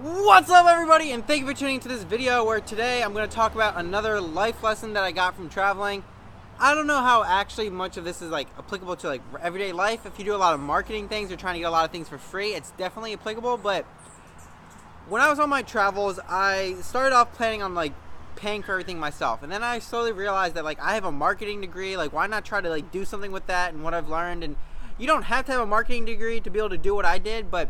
What's up, everybody, and thank you for tuning into this video where today I'm going to talk about another life lesson that I got from traveling. I don't know how actually much of this is applicable to everyday life. If you do a lot of marketing things or trying to get a lot of things for free, it's definitely applicable. But when I was on my travels, I started off planning on paying for everything myself, and then I slowly realized that I have a marketing degree. Why not try to do something with that and what I've learned? And you don't have to have a marketing degree to be able to do what I did, but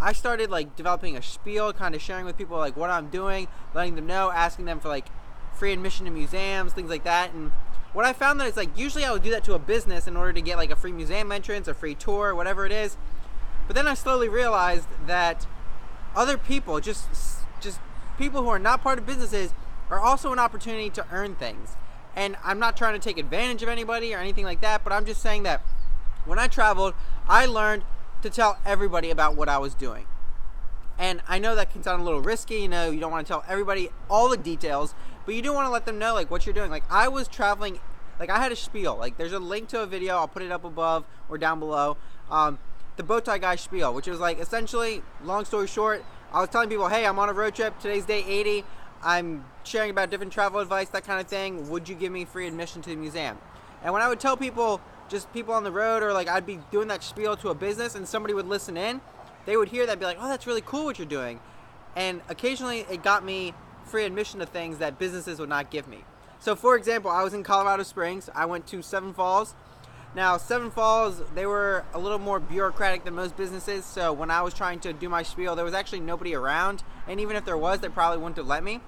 I started developing a spiel, kind of sharing with people what I'm doing, letting them know, asking them for free admission to museums, things like that. And what I found that it's usually I would do that to a business in order to get a free museum entrance, a free tour, whatever it is. But then I slowly realized that other people, just people who are not part of businesses, are also an opportunity to earn things. And I'm not trying to take advantage of anybody or anything like that, but I'm just saying that when I traveled, I learned to tell everybody about what I was doing. And I know that can sound a little risky, you don't want to tell everybody all the details, but you do want to let them know what you're doing. I was traveling, I had a spiel. There's a link to a video, I'll put it up above or down below. The bow tie guy spiel, which was essentially, long story short, I was telling people, hey, I'm on a road trip, today's day 80, I'm sharing about different travel advice, that kind of thing. Would you give me free admission to the museum? And when I would tell people, just people on the road, or I'd be doing that spiel to a business and somebody would listen in, they would hear that and be oh, that's really cool what you're doing. And occasionally it got me free admission to things that businesses would not give me. So for example, I was in Colorado Springs. I went to Seven Falls. Now Seven Falls, they were a little more bureaucratic than most businesses, so when I was trying to do my spiel, there was actually nobody around, and even if there was, they probably wouldn't have let me.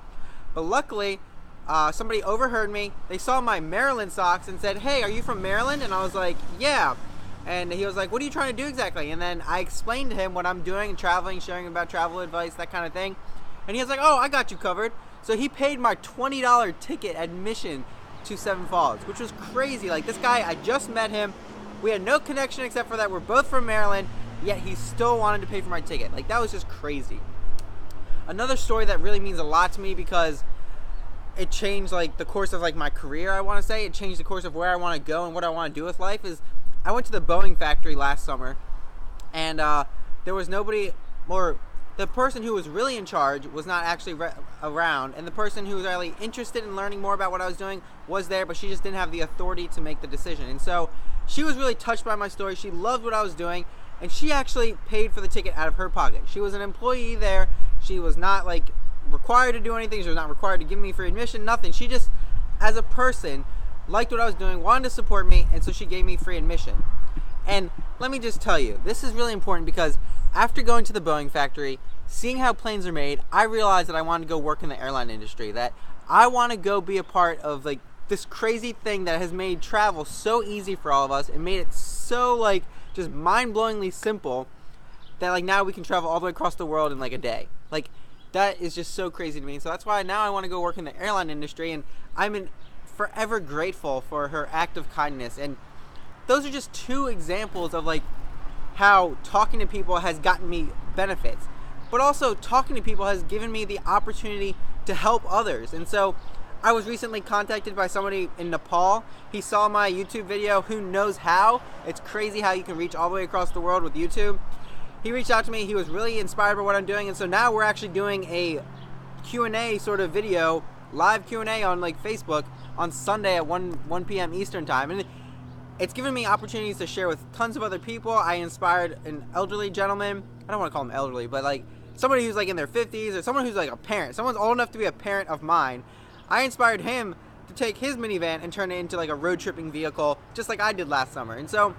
But luckily, somebody overheard me. They saw my Maryland socks and said, hey, are you from Maryland? And I was like, yeah. And he was like, what are you trying to do exactly? And then I explained to him what I'm doing, traveling, sharing about travel advice, that kind of thing. And he was like, oh, I got you covered. So he paid my $20 ticket admission to Seven Falls, which was crazy. This guy, I just met him. We had no connection except for that we're both from Maryland, yet he still wanted to pay for my ticket. That was just crazy. Another story that really means a lot to me because it changed the course of my career, I want to say. It changed the course of where I want to go and what I want to do with life is I went to the Boeing factory last summer, and there was nobody, or the person who was really in charge was not actually around, and the person who was really interested in learning more about what I was doing was there, but she just didn't have the authority to make the decision. And so she was really touched by my story. She loved what I was doing, and she actually paid for the ticket out of her pocket. She was an employee there. She was not required to do anything. She was not required to give me free admission, nothing. She just, as a person, liked what I was doing, wanted to support me, and so she gave me free admission. And let me just tell you, this is really important because after going to the Boeing factory, seeing how planes are made, I realized that I wanted to go work in the airline industry, that I want to go be a part of this crazy thing that has made travel so easy for all of us and made it so just mind-blowingly simple that now we can travel all the way across the world in a day. That is just so crazy to me. So that's why now I want to go work in the airline industry, and I'm forever grateful for her act of kindness. And those are just two examples of how talking to people has gotten me benefits, but also talking to people has given me the opportunity to help others. And so I was recently contacted by somebody in Nepal. He saw my YouTube video, Who Knows How? It's crazy how you can reach all the way across the world with YouTube. He reached out to me. He was really inspired by what I'm doing, and so now we're actually doing a Q&A sort of video, live Q&A on Facebook on Sunday at 1 p.m. Eastern time. And it's given me opportunities to share with tons of other people. I inspired an elderly gentleman. I don't want to call him elderly, but somebody who's in their 50s, or someone who's a parent. Someone's old enough to be a parent of mine. I inspired him to take his minivan and turn it into a road tripping vehicle, just like I did last summer. And so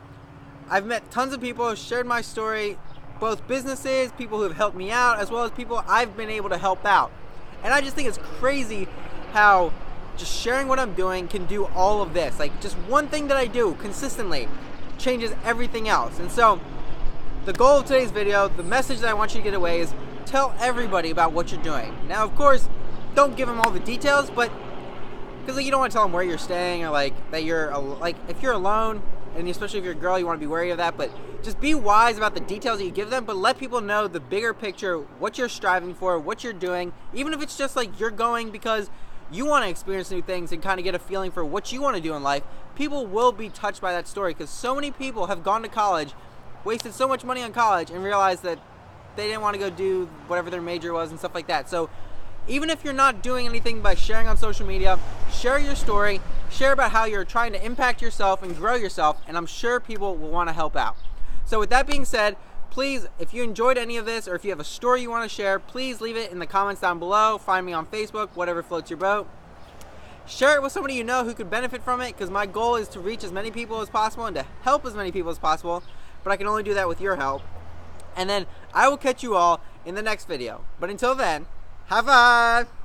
I've met tons of people, shared my story, both businesses, people who have helped me out, as well as people I've been able to help out. And I just think it's crazy how just sharing what I'm doing can do all of this. Just one thing that I do consistently changes everything else. And so the goal of today's video, the message that I want you to get away is tell everybody about what you're doing. Now, of course, don't give them all the details, but because you don't want to tell them where you're staying, or that you're if you're alone, and especially if you're a girl, you want to be wary of that. But just be wise about the details that you give them, but let people know the bigger picture, what you're striving for, what you're doing. Even if it's just you're going because you want to experience new things and kind of get a feeling for what you want to do in life, people will be touched by that story, because so many people have gone to college, wasted so much money on college, and realized that they didn't want to go do whatever their major was and stuff like that. So even if you're not doing anything by sharing on social media, share your story, share about how you're trying to impact yourself and grow yourself, and I'm sure people will want to help out. So with that being said, please, if you enjoyed any of this or if you have a story you want to share, please leave it in the comments down below. Find me on Facebook, whatever floats your boat. Share it with somebody you know who could benefit from it, because my goal is to reach as many people as possible and to help as many people as possible, but I can only do that with your help. And then I will catch you all in the next video. But until then, have fun!